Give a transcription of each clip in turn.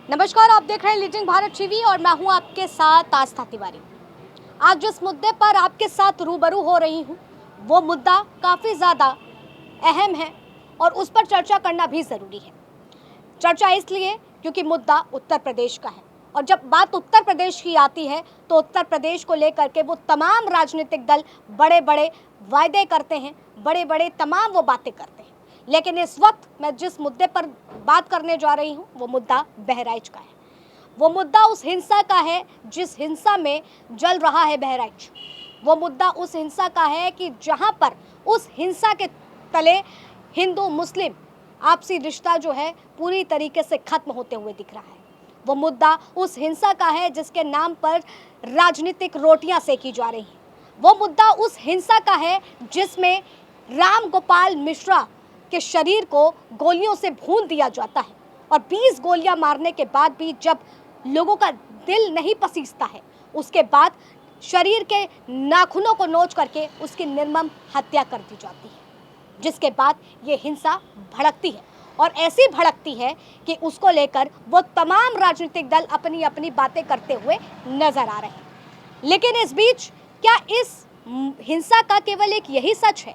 नमस्कार, आप देख रहे हैं लीडिंग भारत टीवी और मैं हूं आपके साथ आस्था तिवारी। आज जिस मुद्दे पर आपके साथ रूबरू हो रही हूं, वो मुद्दा काफ़ी ज़्यादा अहम है और उस पर चर्चा करना भी ज़रूरी है। चर्चा इसलिए क्योंकि मुद्दा उत्तर प्रदेश का है और जब बात उत्तर प्रदेश की आती है तो उत्तर प्रदेश को लेकर के वो तमाम राजनीतिक दल बड़े बड़े वायदे करते हैं, बड़े बड़े तमाम वो बातें करते हैं। लेकिन इस वक्त मैं जिस मुद्दे पर बात करने जा रही हूँ वो मुद्दा बहराइच का है। वो मुद्दा उस हिंसा का है जिस हिंसा में जल रहा है बहराइच। वो मुद्दा उस हिंसा का है कि जहाँ पर उस हिंसा के तले हिंदू मुस्लिम आपसी रिश्ता जो है पूरी तरीके से खत्म होते हुए दिख रहा है। वो मुद्दा उस हिंसा का है जिसके नाम पर राजनीतिक रोटियां सेकी जा रही हैं। वो मुद्दा उस हिंसा का है जिसमें राम गोपाल मिश्रा के शरीर को गोलियों से भून दिया जाता है और 20 गोलियां मारने के बाद भी जब लोगों का दिल नहीं पसीजता है, उसके बाद शरीर के नाखूनों को नोच करके उसकी निर्मम हत्या कर दी जाती है, जिसके बाद ये हिंसा भड़कती है और ऐसी भड़कती है कि उसको लेकर वो तमाम राजनीतिक दल अपनी अपनी बातें करते हुए नजर आ रहे हैं। लेकिन इस बीच क्या इस हिंसा का केवल एक यही सच है?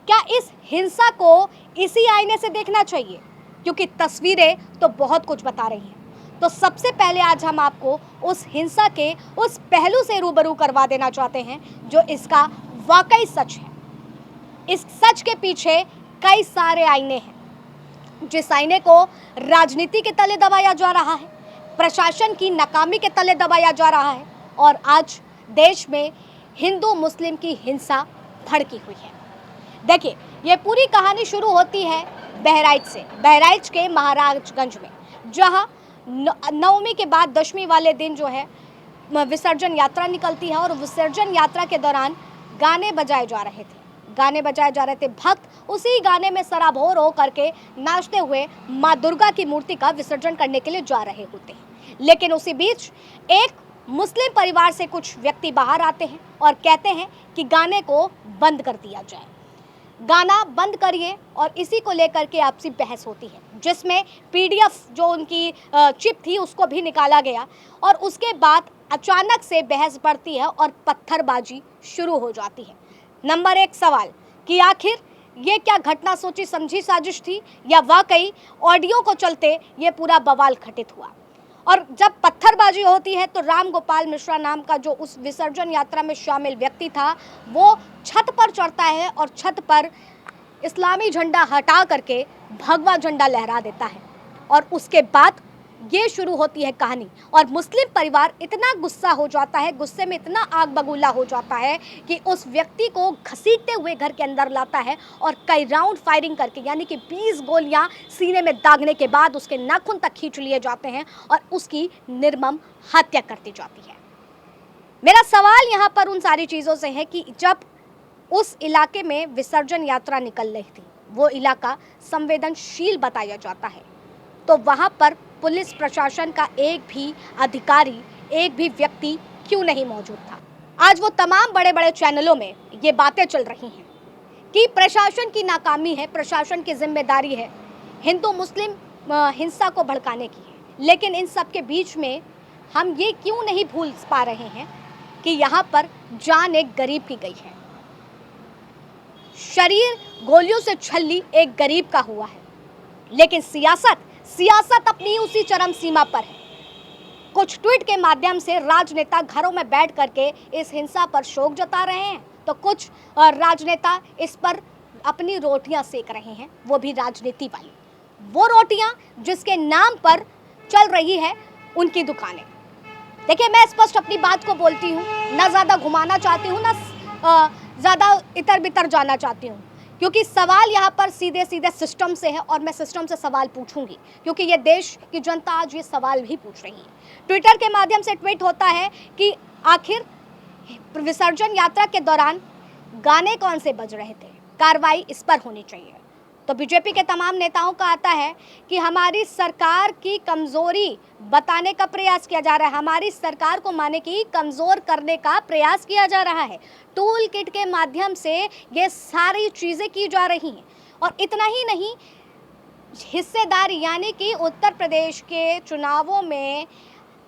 क्या इस हिंसा को इसी आईने से देखना चाहिए? क्योंकि तस्वीरें तो बहुत कुछ बता रही हैं। तो सबसे पहले आज हम आपको उस हिंसा के उस पहलू से रूबरू करवा देना चाहते हैं जो इसका वाकई सच है। इस सच के पीछे कई सारे आईने हैं। जिस आईने को राजनीति के तले दबाया जा रहा है, प्रशासन की नाकामी के तले दबाया जा रहा है और आज देश में हिंदू मुस्लिम की हिंसा भड़की हुई है। देखिए, ये पूरी कहानी शुरू होती है बहराइच से, बहराइच के महाराजगंज में, जहां नवमी के बाद दशमी वाले दिन जो है विसर्जन यात्रा निकलती है और विसर्जन यात्रा के दौरान गाने बजाए जा रहे थे। भक्त उसी गाने में सराबोर हो करके नाचते हुए माँ दुर्गा की मूर्ति का विसर्जन करने के लिए जा रहे होते हैं। लेकिन उसी बीच एक मुस्लिम परिवार से कुछ व्यक्ति बाहर आते हैं और कहते हैं कि गाने को बंद कर दिया जाए, गाना बंद करिए। और इसी को लेकर के आपसी बहस होती है, जिसमें पीडीएफ जो उनकी चिप थी उसको भी निकाला गया और उसके बाद अचानक से बहस बढ़ती है और पत्थरबाजी शुरू हो जाती है। नंबर 1 सवाल कि आखिर ये क्या घटना सोची समझी साजिश थी या वाकई ऑडियो को चलते ये पूरा बवाल घटित हुआ? और जब पत्थरबाजी होती है तो राम गोपाल मिश्रा नाम का जो उस विसर्जन यात्रा में शामिल व्यक्ति था वो छत पर चढ़ता है और छत पर इस्लामी झंडा हटा करके भगवा झंडा लहरा देता है और उसके बाद ये शुरू होती है कहानी। और मुस्लिम परिवार इतना गुस्सा हो जाता है, गुस्से में इतना आग बबूला हो जाता है कि उस व्यक्ति को घसीटते हुए घर के अंदर लाता है और कई राउंड फायरिंग करके, यानी कि 20 गोलियां सीने में दागने के बाद उसके नाखून तक खींच लिए जाते हैं और उसकी निर्मम हत्या कर दी जाती है। मेरा सवाल यहाँ पर उन सारी चीज़ों से है कि जब उस इलाके में विसर्जन यात्रा निकल रही थी, वो इलाका संवेदनशील बताया जाता है, तो वहाँ पर पुलिस प्रशासन का एक भी अधिकारी, एक भी व्यक्ति क्यों नहीं मौजूद था? आज वो तमाम बड़े बड़े चैनलों में ये बातें चल रही हैं कि प्रशासन की नाकामी है, प्रशासन की जिम्मेदारी है हिंदू मुस्लिम हिंसा को भड़काने की है। लेकिन इन सब के बीच में हम ये क्यों नहीं भूल पा रहे हैं कि यहाँ पर जान एक गरीब की गई है, शरीर गोलियों से छल्ली एक गरीब का हुआ है। लेकिन सियासत अपनी उसी चरम सीमा पर है। कुछ ट्वीट के माध्यम से राजनेता घरों में बैठ करके इस हिंसा पर शोक जता रहे हैं, तो कुछ राजनेता इस पर अपनी रोटियां सेक रहे हैं, वो भी राजनीति वाली, वो रोटियां जिसके नाम पर चल रही है उनकी दुकानें। देखिए, मैं स्पष्ट अपनी बात को बोलती हूँ, ना ज़्यादा घुमाना चाहती हूँ, ना ज़्यादा इतर बितर जाना चाहती हूँ, क्योंकि सवाल यहाँ पर सीधे सीधे सिस्टम से है और मैं सिस्टम से सवाल पूछूंगी, क्योंकि ये देश की जनता आज ये सवाल भी पूछ रही है। ट्विटर के माध्यम से ट्वीट होता है कि आखिर विसर्जन यात्रा के दौरान गाने कौन से बज रहे थे, कार्रवाई इस पर होनी चाहिए। तो बीजेपी के तमाम नेताओं का आता है कि हमारी सरकार की कमजोरी बताने का प्रयास किया जा रहा है, हमारी सरकार को माने कि कमज़ोर करने का प्रयास किया जा रहा है। टूल किट के माध्यम से ये सारी चीज़ें की जा रही हैं। और इतना ही नहीं, हिस्सेदार, यानी कि उत्तर प्रदेश के चुनावों में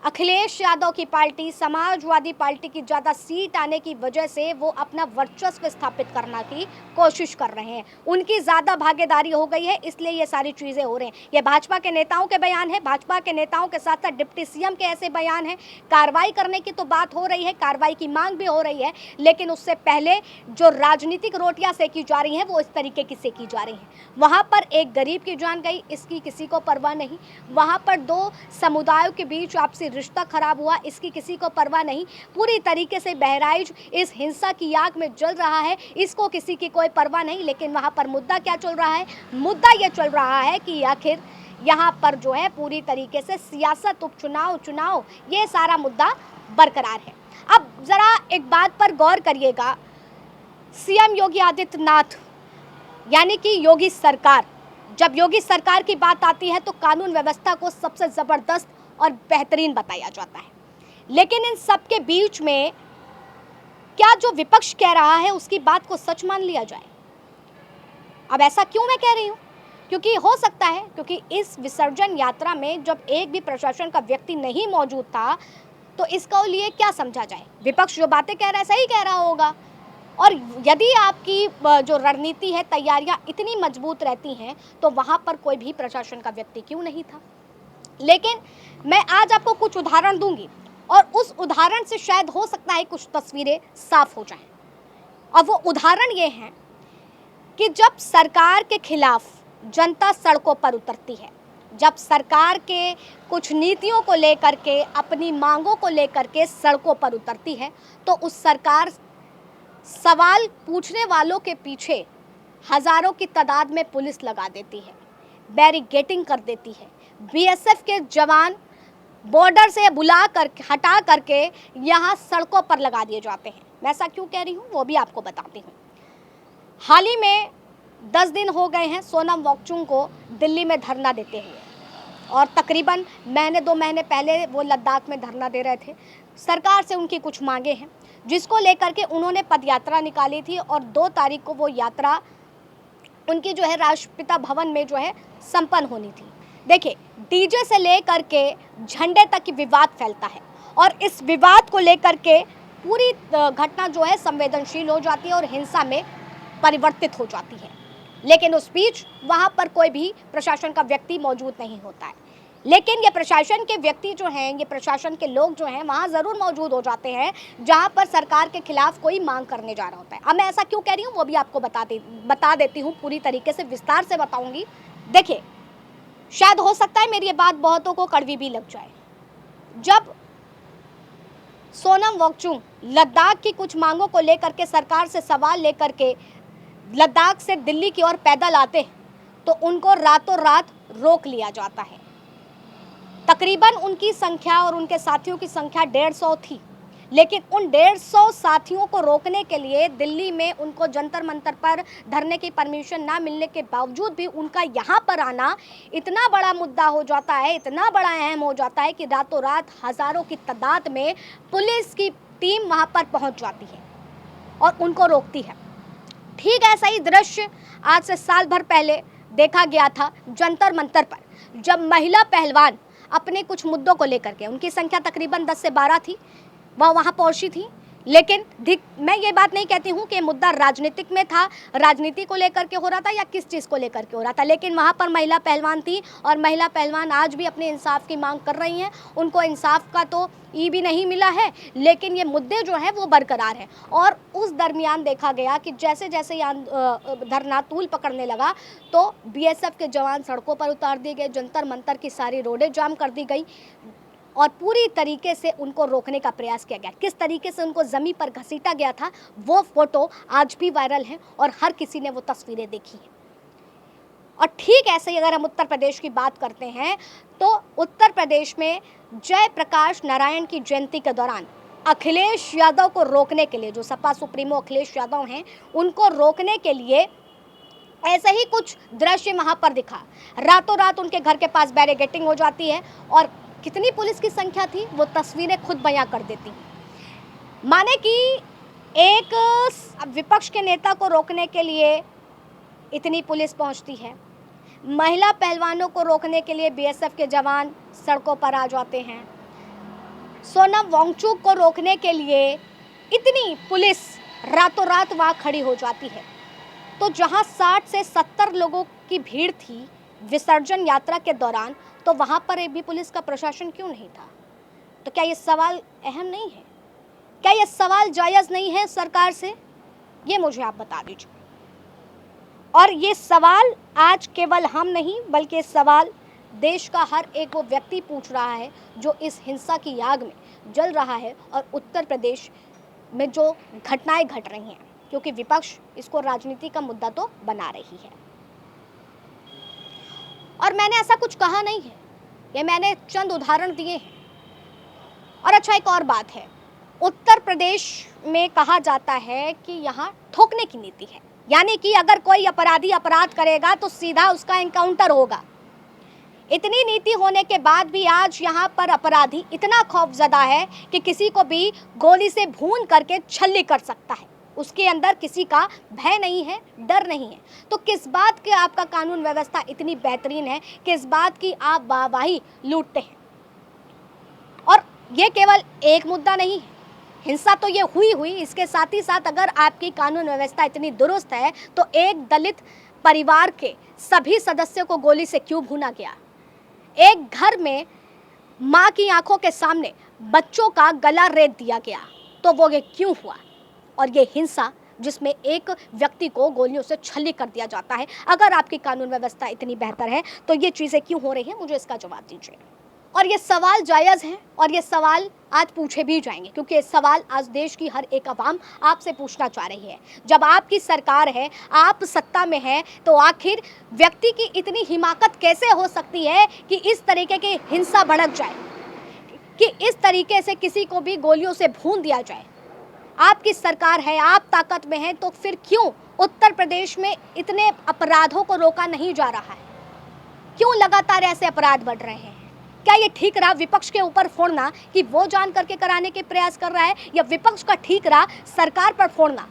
अखिलेश यादव की पार्टी, समाजवादी पार्टी की ज़्यादा सीट आने की वजह से वो अपना वर्चस्व स्थापित करने की कोशिश कर रहे हैं। उनकी ज़्यादा भागीदारी हो गई है, इसलिए ये सारी चीज़ें हो रही हैं। ये भाजपा के नेताओं के बयान है, भाजपा के नेताओं के साथ साथ डिप्टी सीएम के ऐसे बयान हैं। कार्रवाई करने की तो बात हो रही है, कार्रवाई की मांग भी हो रही है, लेकिन उससे पहले जो राजनीतिक रोटियां सेकी जा रही हैं वो इस तरीके की सेकी जा रही हैं। वहाँ पर एक गरीब की जान गई, इसकी किसी को परवाह नहीं। वहाँ पर दो समुदायों के बीच आपसी रिश्ता खराब हुआ, इसकी किसी को परवाह नहीं। पूरी तरीके से बहराइच इस हिंसा की आग में जल रहा है, इसको किसी की कोई परवाह नहीं। लेकिन वहाँ पर मुद्दा क्या चल रहा है? मुद्दा ये चल रहा है कि आखिर यहाँ पर जो है पूरी तरीके से सियासत, चुनाव ये सारा मुद्दा बरकरार है। अब जरा एक बात पर गौर करिएगा, सीएम योगी आदित्यनाथ यानी कि योगी सरकार, जब योगी सरकार की बात आती है तो कानून व्यवस्था को सबसे ज़बरदस्त और बेहतरीन बताया जाता है। लेकिन इन सब के बीच में क्या जो विपक्ष कह रहा है उसकी बात को सच मान लिया जाए? अब ऐसा क्यों मैं कह रही हूँ? क्योंकि हो सकता है, क्योंकि इस विसर्जन यात्रा में जब एक भी प्रशासन का व्यक्ति नहीं मौजूद था तो इसको लिए क्या समझा जाए? विपक्ष जो बातें कह रहा है सही कह रहा होगा। और यदि आपकी जो रणनीति है, तैयारियां इतनी मजबूत रहती हैं तो वहां पर कोई भी प्रशासन का व्यक्ति क्यों नहीं था? लेकिन मैं आज आपको कुछ उदाहरण दूंगी और उस उदाहरण से शायद हो सकता है कुछ तस्वीरें साफ हो जाएं। और वो उदाहरण ये हैं कि जब सरकार के खिलाफ जनता सड़कों पर उतरती है, जब सरकार के कुछ नीतियों को लेकर के, अपनी मांगों को लेकर के सड़कों पर उतरती है, तो उस सरकार सवाल पूछने वालों के पीछे हजारों की तादाद में पुलिस लगा देती है, बैरिकेडिंग कर देती है। बीएसएफ के जवान बॉर्डर से बुला कर हटा करके यहाँ सड़कों पर लगा दिए जाते हैं। मैं ऐसा क्यों कह रही हूँ वो भी आपको बताती हूँ। हाल ही में 10 दिन हो गए हैं सोनम वांगचुक को दिल्ली में धरना देते हुए, और तकरीबन महीने 2 महीने पहले वो लद्दाख में धरना दे रहे थे। सरकार से उनकी कुछ मांगे हैं जिसको लेकर के उन्होंने पदयात्रा निकाली थी और 2 तारीख को वो यात्रा उनकी जो है राष्ट्रपिता भवन में जो है संपन्न होनी थी। देखिए, डीजे से लेकर के झंडे तक की विवाद फैलता है और इस विवाद को लेकर के पूरी घटना जो है संवेदनशील हो जाती है और हिंसा में परिवर्तित हो जाती है। लेकिन उस बीच वहाँ पर कोई भी प्रशासन का व्यक्ति मौजूद नहीं होता है। लेकिन ये प्रशासन के व्यक्ति जो हैं, ये प्रशासन के लोग जो हैं वहाँ ज़रूर मौजूद हो जाते हैं जहाँ पर सरकार के खिलाफ कोई मांग करने जा रहा होता है। अब मैं ऐसा क्यों कह रही हूँ वो भी आपको बता देती हूँ, पूरी तरीके से विस्तार से बताऊँगी। देखिए, शायद हो सकता है मेरी ये बात बहुतों को कड़वी भी लग जाए। जब सोनम वांगचुक लद्दाख की कुछ मांगों को लेकर के सरकार से सवाल लेकर के लद्दाख से दिल्ली की ओर पैदल आते तो उनको रातों रात रोक लिया जाता है। तकरीबन उनकी संख्या और उनके साथियों की संख्या 150 थी, लेकिन उन 150 साथियों को रोकने के लिए दिल्ली में उनको जंतर मंतर पर धरने की परमिशन ना मिलने के बावजूद भी उनका यहाँ पर आना इतना बड़ा मुद्दा हो जाता है, इतना बड़ा अहम हो जाता है कि रातों रात हज़ारों की तादाद में पुलिस की टीम वहाँ पर पहुँच जाती है और उनको रोकती है। ठीक ऐसा ही दृश्य आज से साल भर पहले देखा गया था जंतर मंतर पर, जब महिला पहलवान अपने कुछ मुद्दों को लेकर के, उनकी संख्या तकरीबन 10 से 12 थी, वह वहाँ पहुँची थी। लेकिन मैं ये बात नहीं कहती हूँ कि मुद्दा राजनीतिक में था, राजनीति को लेकर के हो रहा था या किस चीज़ को लेकर के हो रहा था, लेकिन वहाँ पर महिला पहलवान थी और महिला पहलवान आज भी अपने इंसाफ की मांग कर रही हैं। उनको इंसाफ का तो ई भी नहीं मिला है, लेकिन ये मुद्दे जो है वो बरकरार हैं। और उस दरमियान देखा गया कि जैसे जैसे धरना तूल पकड़ने लगा तो बीएसएफ के जवान सड़कों पर उतार दिए गए, जंतर मंतर की सारी रोडें जाम कर दी गई और पूरी तरीके से उनको रोकने का प्रयास किया गया। किस तरीके से उनको ज़मीन पर घसीटा गया था वो फोटो आज भी वायरल है और हर किसी ने वो तस्वीरें देखी हैं। और ठीक ऐसे ही अगर हम उत्तर प्रदेश की बात करते हैं तो उत्तर प्रदेश में जयप्रकाश नारायण की जयंती के दौरान अखिलेश यादव को रोकने के लिए, जो सपा सुप्रीमो अखिलेश यादव हैं, उनको रोकने के लिए ऐसे ही कुछ दृश्य वहाँ पर दिखा। रातों रात उनके घर के पास बैरिकेडिंग हो जाती है और कितनी पुलिस की संख्या थी वो तस्वीरें खुद बयां कर देती हैं। माने कि एक विपक्ष के नेता को रोकने के लिए इतनी पुलिस पहुंचती है, महिला पहलवानों को रोकने के लिए बीएसएफ के जवान सड़कों पर आ जाते हैं। सोनम वांगचुक को रोकने के लिए इतनी पुलिस रातों रात वहाँ खड़ी हो जाती है। तो जहाँ 60 से 70 लोगों की भीड़ थी विसर्जन यात्रा के दौरान, तो वहाँ पर एक भी पुलिस का प्रशासन क्यों नहीं था? तो क्या ये सवाल अहम नहीं है? क्या ये सवाल जायज़ नहीं है सरकार से? ये मुझे आप बता दीजिए। और ये सवाल आज केवल हम नहीं बल्कि सवाल देश का हर एक वो व्यक्ति पूछ रहा है जो इस हिंसा की आग में जल रहा है और उत्तर प्रदेश में जो घटनाएं घट रही हैं, क्योंकि विपक्ष इसको राजनीति का मुद्दा तो बना रही है। और मैंने ऐसा कुछ कहा नहीं है, ये मैंने चंद उदाहरण दिए हैं। और अच्छा, एक और बात है, उत्तर प्रदेश में कहा जाता है कि यहाँ ठोकने की नीति है, यानी कि अगर कोई अपराधी अपराध करेगा तो सीधा उसका एनकाउंटर होगा। इतनी नीति होने के बाद भी आज यहाँ पर अपराधी इतना खौफजदा है कि किसी को भी गोली से भून करके छल्ली कर सकता है। उसके अंदर किसी का भय नहीं है, डर नहीं है। तो किस बात की आपका कानून व्यवस्था इतनी बेहतरीन है, किस बात की आप वाहवाही लूटते हैं? और ये केवल एक मुद्दा नहीं है, हिंसा तो ये हुई, इसके साथ ही साथ अगर आपकी कानून व्यवस्था इतनी दुरुस्त है तो एक दलित परिवार के सभी सदस्यों को गोली से क्यों भूना गया? एक घर में माँ की आंखों के सामने बच्चों का गला रेत दिया गया, तो वो ये क्यों हुआ? और ये हिंसा जिसमें एक व्यक्ति को गोलियों से छल्ली कर दिया जाता है, अगर आपकी कानून व्यवस्था इतनी बेहतर है तो ये चीज़ें क्यों हो रही हैं? मुझे इसका जवाब दीजिए। और ये सवाल जायज़ हैं और ये सवाल आज पूछे भी जाएंगे, क्योंकि ये सवाल आज देश की हर एक आवाम आपसे पूछना चाह रही है। जब आपकी सरकार है, आप सत्ता में हैं, तो आखिर व्यक्ति की इतनी हिमाकत कैसे हो सकती है कि इस तरीके की हिंसा भड़क जाए, कि इस तरीके से किसी को भी गोलियों से भून दिया जाए? आपकी सरकार है, आप ताकत में हैं, तो फिर क्यों उत्तर प्रदेश में इतने अपराधों को रोका नहीं जा रहा है? क्यों लगातार ऐसे अपराध बढ़ रहे हैं? क्या ये ठीक रहा विपक्ष के ऊपर फोड़ना कि वो जान करके कराने के प्रयास कर रहा है, या विपक्ष का ठीक रहा सरकार पर फोड़ना?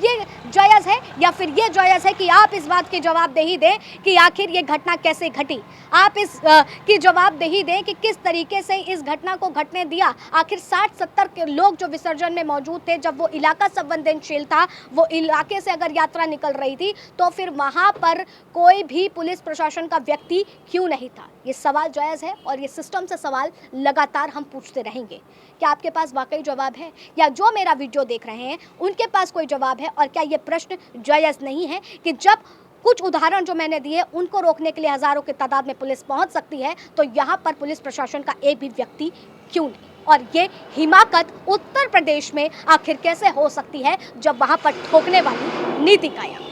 ये जायज़ है या फिर ये जायज़ है कि आप इस बात की जवाबदेही दें कि आखिर ये घटना कैसे घटी? आप इस की जवाबदेही दें कि किस तरीके से इस घटना को घटने दिया? आखिर 60-70 के लोग जो विसर्जन में मौजूद थे, जब वो इलाका संवेदनशील था, वो इलाके से अगर यात्रा निकल रही थी, तो फिर वहाँ पर कोई भी पुलिस प्रशासन का व्यक्ति क्यों नहीं था? ये सवाल जायज़ है और ये सिस्टम से सवाल लगातार हम पूछते रहेंगे। क्या आपके पास वाकई जवाब है, या जो मेरा वीडियो देख रहे हैं उनके पास कोई जवाब है? और क्या ये प्रश्न जायज़ नहीं है कि जब कुछ उदाहरण जो मैंने दिए उनको रोकने के लिए हज़ारों की तादाद में पुलिस पहुंच सकती है, तो यहाँ पर पुलिस प्रशासन का एक भी व्यक्ति क्यों नहीं? और ये हिमाकत उत्तर प्रदेश में आखिर कैसे हो सकती है जब वहाँ पर ठोकने वाली नीति कायम?